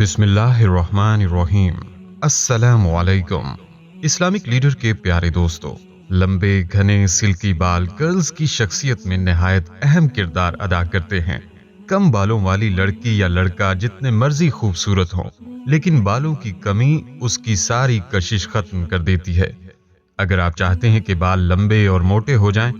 बिस्मिल्लाहिर्रहमानिर्रहीम। अस्सलामु अलैकुम। इस्लामिक लीडर के प्यारे दोस्तों, लंबे घने सिल्की बाल गर्ल्स की शख्सियत में निहायत अहम किरदार अदा करते हैं। कम बालों वाली लड़की या लड़का जितने मर्जी खूबसूरत हों, लेकिन बालों की कमी उसकी सारी कशिश खत्म कर देती है। अगर आप चाहते हैं कि बाल लंबे और मोटे हो जाएं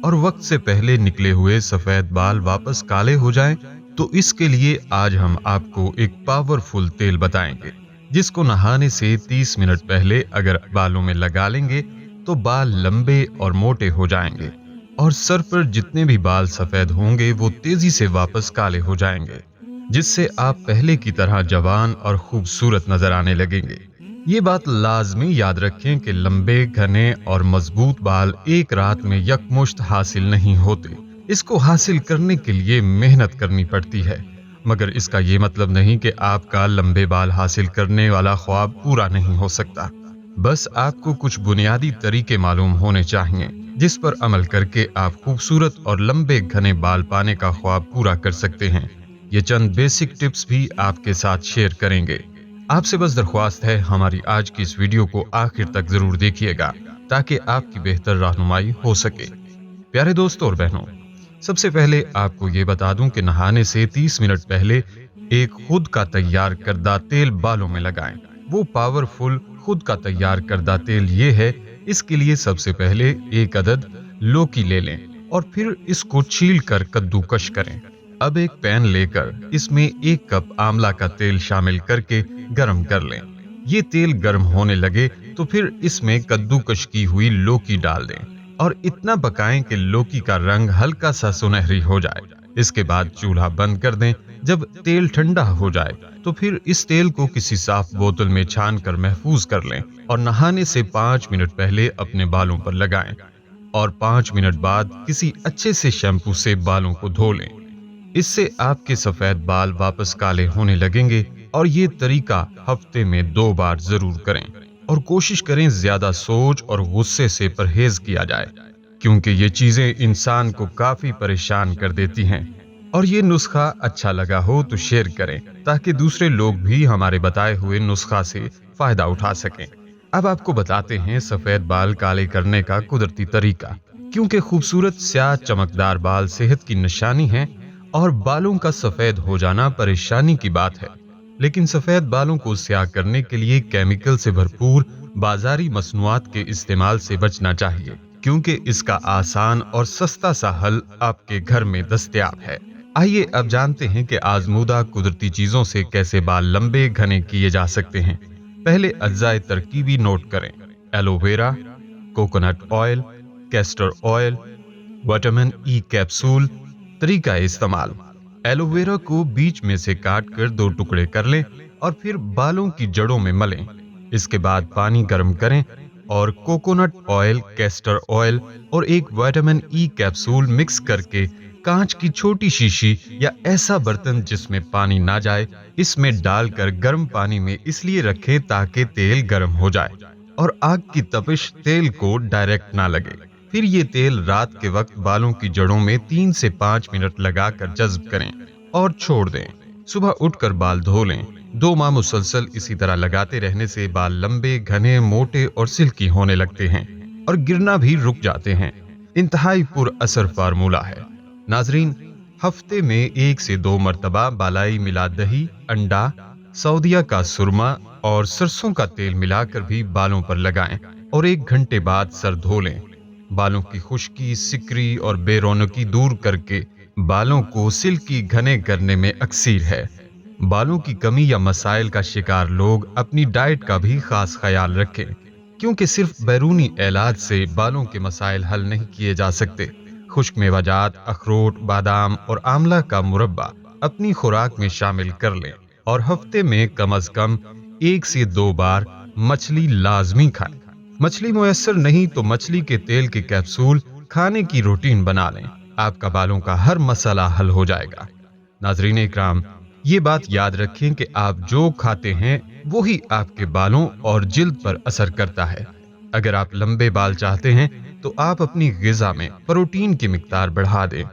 और वक्त से पहले निकले हुए सफेद बाल वापस काले हो जाएं, तो इसके लिए आज हम आपको एक पावरफुल तेल बताएंगे, जिसको नहाने से 30 मिनट पहले अगर बालों में लगा लेंगे तो बाल लंबे और मोटे हो जाएंगे और सर पर जितने भी बाल सफेद होंगे वो तेजी से वापस काले हो जाएंगे, जिससे आप पहले की तरह जवान और खूबसूरत नजर आने लगेंगे। ये बात लाजमी याद रखें कि लंबे घने और मजबूत बाल एक रात में यकमुश्त हासिल नहीं होते। इसको हासिल करने के लिए मेहनत करनी पड़ती है, मगर इसका ये मतलब नहीं कि आपका लंबे बाल हासिल करने वाला ख्वाब पूरा नहीं हो सकता। बस आपको कुछ बुनियादी तरीके मालूम होने चाहिए, जिस पर अमल करके आप खूबसूरत और लंबे घने बाल पाने का ख्वाब पूरा कर सकते हैं। ये चंद बेसिक टिप्स भी आपके साथ शेयर करेंगे। आपसे बस दरख्वास्त है, हमारी आज की इस वीडियो को आखिर तक जरूर देखिएगा ताकि आपकी बेहतर रहनुमाई हो सके। प्यारे दोस्तों और बहनों, सबसे पहले आपको ये बता दूं कि नहाने से 30 मिनट पहले एक खुद का तैयार करदा तेल बालों में लगाएं। वो पावरफुल खुद का तैयार करदा तेल ये है। इसके लिए सबसे पहले एक अदद लौकी ले लें और फिर इसको छील कर कद्दूकश करें। अब एक पैन लेकर इसमें 1 कप आंवला का तेल शामिल करके गर्म कर लें। ये तेल गर्म होने लगे तो फिर इसमें कद्दूकश की हुई लौकी डाल दें और इतना पकाएं कि लौकी का रंग हल्का सा सुनहरी हो जाए। इसके बाद चूल्हा बंद कर दें। जब तेल ठंडा हो जाए तो फिर इस तेल को किसी साफ बोतल में छान कर महफूज कर लें और नहाने से 5 मिनट पहले अपने बालों पर लगाएं और 5 मिनट बाद किसी अच्छे से शैम्पू से बालों को धो लें। इससे आपके सफेद बाल वापस काले होने लगेंगे और ये तरीका हफ्ते में 2 बार जरूर करें और कोशिश करें ज्यादा सोच और गुस्से से परहेज किया जाए, क्योंकि ये चीजें इंसान को काफी परेशान कर देती हैं। और ये नुस्खा अच्छा लगा हो तो शेयर करें ताकि दूसरे लोग भी हमारे बताए हुए नुस्खा से फायदा उठा सकें। अब आपको बताते हैं सफेद बाल काले करने का कुदरती तरीका, क्योंकि खूबसूरत स्याह चमकदार बाल सेहत की निशानी है और बालों का सफेद हो जाना परेशानी की बात है। लेकिन सफेद बालों को स्याह करने के लिए केमिकल से भरपूर बाजारी मसनूआत के इस्तेमाल से बचना चाहिए, क्योंकि इसका आसान और सस्ता सा हल आपके घर में दस्तयाब है। आइए अब जानते हैं कि आजमूदा कुदरती चीजों से कैसे बाल लंबे घने किए जा सकते हैं। पहले अज्जाए तरकीबी नोट करें: aloe vera, coconut oil, castor oil, vitamin E capsule. तरीका इस्तेमाल: एलोवेरा को बीच में से काट कर 2 टुकड़े कर लें और फिर बालों की जड़ों में मलें। इसके बाद पानी गर्म करें और कोकोनट ऑयल, कैस्टर ऑयल और एक विटामिन ई कैप्सूल मिक्स करके कांच की छोटी शीशी या ऐसा बर्तन जिसमें पानी ना जाए, इसमें डालकर गर्म पानी में इसलिए रखें ताकि तेल गर्म हो जाए और आग की तपिश तेल को डायरेक्ट ना लगे। फिर ये तेल रात के वक्त बालों की जड़ों में 3 से 5 मिनट लगाकर जज्ब करें और छोड़ दें। सुबह उठकर बाल धो लें। 2 माह मुसलसल इसी तरह लगाते रहने से बाल लंबे घने मोटे और सिल्की होने लगते हैं और गिरना भी रुक जाते हैं। इंतहाई पुर असर फार्मूला है। नाजरीन, हफ्ते में 1 से 2 मरतबा बालाई मिला दही, अंडा, सऊदिया का सुरमा और सरसों का तेल मिलाकर भी बालों पर लगाएं और 1 घंटे बाद सर धो लें। बालों की खुश्की, सिकरी और बेरौनकी दूर करके बालों को सिल्की घने करने में अक्सीर है। बालों की कमी या मसाइल का शिकार लोग अपनी डाइट का भी खास ख्याल रखें, क्योंकि सिर्फ बैरूनी इलाज से बालों के मसाइल हल नहीं किए जा सकते। खुश्क मेवाजात, अखरोट, बादाम और आंवला का मुरब्बा अपनी खुराक में शामिल कर लें और हफ्ते में कम से कम 1 से 2 बार मछली लाजमी खाएं। मछली मुयस्सर नहीं तो मछली के तेल के कैप्सूल खाने की रूटीन बना लें। आपका बालों का हर मसला हल हो जाएगा। नाज़रीन इकराम, ये बात याद रखें कि आप जो खाते हैं वही आपके बालों और जिल्द पर असर करता है। अगर आप लंबे बाल चाहते हैं तो आप अपनी ग़िज़ा में प्रोटीन की मिकदार बढ़ा दें।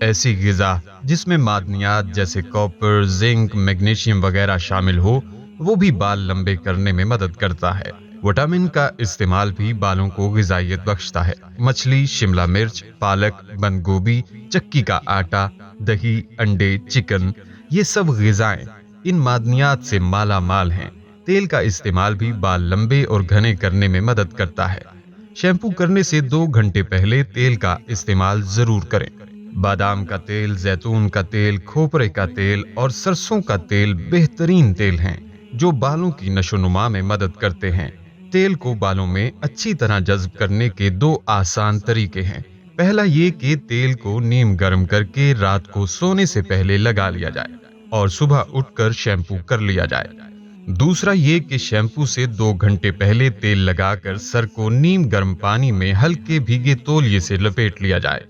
ऐसी ग़िज़ा जिसमें मादनियात जैसे कॉपर, जिंक, मैग्नीशियम वगैरह शामिल हो, वो भी बाल लंबे करने में मदद करता है। विटामिन का इस्तेमाल भी बालों को ग़िज़ाइयत बख्शता है। मछली, शिमला मिर्च, पालक, बंद गोभी, चक्की का आटा, दही, अंडे, चिकन, ये सब ग़िज़ाएं इन मादनियात से माला माल हैं। तेल का इस्तेमाल भी बाल लंबे और घने करने में मदद करता है। शैम्पू करने से 2 घंटे पहले तेल का इस्तेमाल जरूर करें। बादाम का तेल, जैतून का तेल, खोपरे का तेल और सरसों का तेल बेहतरीन तेल हैं जो बालों की नशोनुमा में मदद करते हैं। तेल को बालों में अच्छी तरह जज्ब करने के 2 आसान तरीके हैं। पहला ये कि तेल को नीम गर्म करके रात को सोने से पहले लगा लिया जाए और सुबह उठकर शैम्पू कर लिया जाए। दूसरा ये कि शैम्पू से 2 घंटे पहले तेल लगाकर सर को नीम गर्म पानी में हल्के भीगे तौलिए से लपेट लिया जाए।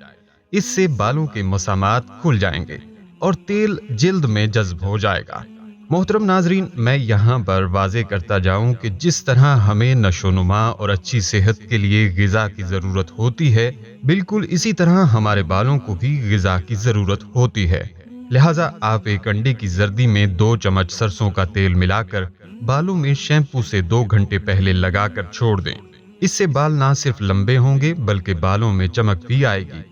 इससे बालों के मसामात खुल जाएंगे और तेल जिल्द में जज्ब हो जाएगा। मोहतरम नाजरीन, मैं यहाँ पर वाज़े करता जाऊँ कि जिस तरह हमें नशोनुमा और अच्छी सेहत के लिए ग़िज़ा की ज़रूरत होती है, बिल्कुल इसी तरह हमारे बालों को भी ग़िज़ा की ज़रूरत होती है। लिहाजा आप एक अंडे की जर्दी में 2 चम्मच सरसों का तेल मिलाकर बालों में शैम्पू से 2 घंटे पहले लगाकर छोड़ दें। इससे बाल ना सिर्फ लंबे होंगे बल्कि बालों में चमक भी आएगी।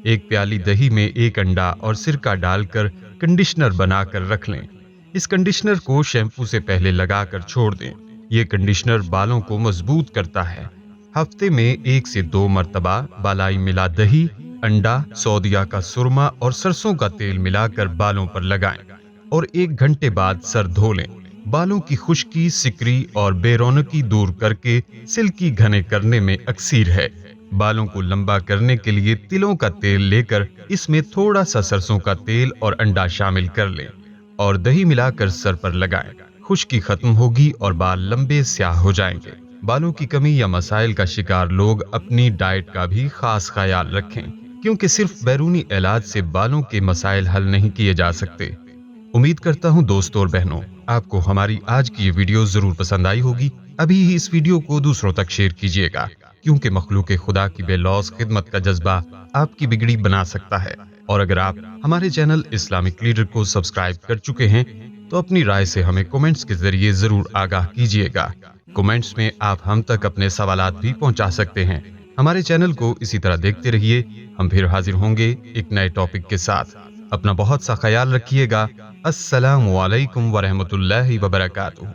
एक प्याली दही में 1 अंडा और सिरका डालकर कंडीशनर बनाकर रख लें। इस कंडीशनर को शैम्पू से पहले लगाकर छोड़ दें। ये कंडीशनर बालों को मजबूत करता है। हफ्ते में 1 से 2 मरतबा बालाई मिला दही, अंडा, सौदिया का सुरमा और सरसों का तेल मिलाकर बालों पर लगाएं और 1 घंटे बाद सर धो लें। बालों की खुश्की, सिकरी और बेरौनकी दूर करके सिल्की घने करने में अक्सीर है। बालों को लंबा करने के लिए तिलों का तेल लेकर इसमें थोड़ा सा सरसों का तेल और अंडा शामिल कर लें और दही मिलाकर सर पर लगाएं। खुश्की खत्म होगी और बाल लंबे स्याह हो जाएंगे। बालों की कमी या मसाइल का शिकार लोग अपनी डाइट का भी खास ख्याल रखें, क्योंकि सिर्फ बैरूनी इलाज से बालों के मसाइल हल नहीं किए जा सकते। उम्मीद करता हूं दोस्तों और बहनों, आपको हमारी आज की ये वीडियो जरूर पसंद आई होगी। अभी ही इस वीडियो को दूसरों तक शेयर कीजिएगा, क्योंकि मखलूक खुदा की बेलौस खिदमत का जज्बा आपकी बिगड़ी बना सकता है। और अगर आप हमारे चैनल इस्लामिक लीडर को सब्सक्राइब कर चुके हैं तो अपनी राय से हमें कमेंट्स के जरिए जरूर आगाह कीजिएगा। कमेंट्स में आप हम तक अपने सवालात भी पहुंचा सकते हैं। हमारे चैनल को इसी तरह देखते रहिए। हम फिर हाजिर होंगे एक नए टॉपिक के साथ। अपना बहुत सा ख्याल रखिएगा। अस्सलामु अलैकुम व रहमतुल्लाहि व बरकातुहू।